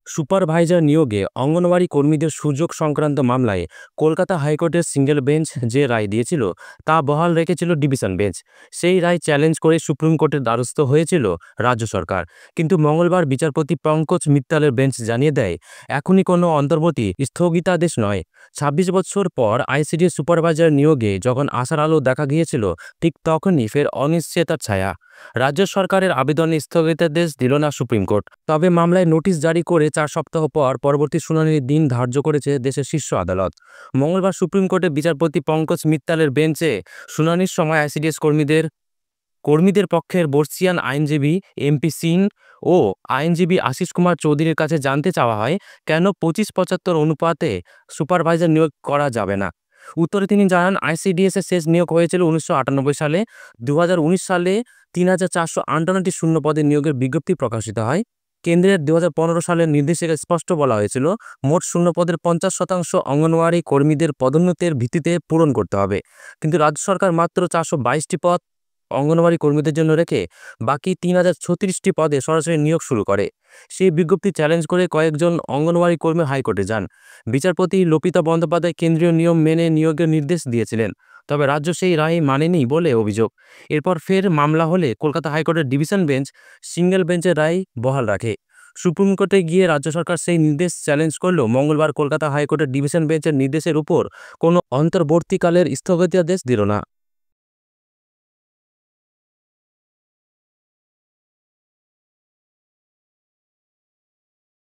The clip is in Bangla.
সুপারভাইজার নিয়োগে অঙ্গনওয়াড়ি কর্মীদের সুযোগ সংক্রান্ত মামলায় কলকাতা হাইকোর্টের সিঙ্গেল বেঞ্চ যে রায় দিয়েছিল তা বহাল রেখেছিল ডিভিশন বেঞ্চ। সেই রায় চ্যালেঞ্জ করে সুপ্রিম কোর্টের দ্বারস্থ হয়েছিল রাজ্য সরকার। কিন্তু মঙ্গলবার বিচারপতি পঙ্কজ মিত্তালের বেঞ্চ জানিয়ে দেয়, এখনই কোনো অন্তর্বর্তী স্থগিতাদেশ নয়। ২৬ বছর পর আইসিডিএস সুপারভাইজার নিয়োগে যখন আশার আলো দেখা গিয়েছিল, ঠিক তখনই ফের অনিশ্চয়তার ছায়া। রাজ্য সরকারের আবেদনে স্থগিতাদেশ দিল না সুপ্রিম কোর্ট, তবে মামলায় নোটিশ জারি করে ৪ সপ্তাহ পর পরবর্তী শুনানির দিন ধার্য করেছে দেশের শীর্ষ আদালত। মঙ্গলবার সুপ্রিম কোর্টে বিচারপতি পঙ্কজ মিত্তালের বেঞ্চে শুনানির সময় আইসিডিএস কর্মীদের পক্ষের বর্ষিয়ান আইনজীবী এমপি সিং ও আইনজীবী আশিস কুমার চৌধুরীর কাছে জানতে চাওয়া হয়, কেন ২৫-৭৫ অনুপাতে সুপারভাইজার নিয়োগ করা যাবে না। উত্তরে তিনি জানান, আইসিডিএস-এর শেষ নিয়োগ হয়েছিল ১৯৯৮ সালে। ২০১৯ সালে ৩,৪৫৮টি শূন্য পদে নিয়োগের বিজ্ঞপ্তি প্রকাশিত হয়। কেন্দ্রের ২০১৫ সালের নির্দেশিকা স্পষ্ট বলা হয়েছিল, মোট শূন্য পদের ৫০% অঙ্গনওয়াড়ি কর্মীদের পদোন্নতির ভিত্তিতে পূরণ করতে হবে। কিন্তু রাজ্য সরকার মাত্র ৪২২টি পদ অঙ্গনওয়াড়ি কর্মীদের জন্য রেখে বাকি ৩,০৩৬টি পদে সরাসরি নিয়োগ শুরু করে। সেই বিজ্ঞপ্তি চ্যালেঞ্জ করে কয়েকজন অঙ্গনওয়াড়ি কর্মী হাইকোর্টে যান। বিচারপতি লোপিতা বন্দ্যোপাধ্যায় কেন্দ্রীয় নিয়ম মেনে নিয়োগের নির্দেশ দিয়েছিলেন, তবে রাজ্য সেই রায় মানেনি বলে অভিযোগ। এরপর ফের মামলা হলে কলকাতা হাইকোর্টের ডিভিশন বেঞ্চ সিঙ্গেল বেঞ্চের রায় বহাল রাখে। সুপ্রিম কোর্টে গিয়ে রাজ্য সরকার সেই নির্দেশ চ্যালেঞ্জ করলেও মঙ্গলবার কলকাতা হাইকোর্টের ডিভিশন বেঞ্চের নির্দেশের উপর কোনো অন্তর্বর্তীকালের স্থগিতাদেশ দিল না।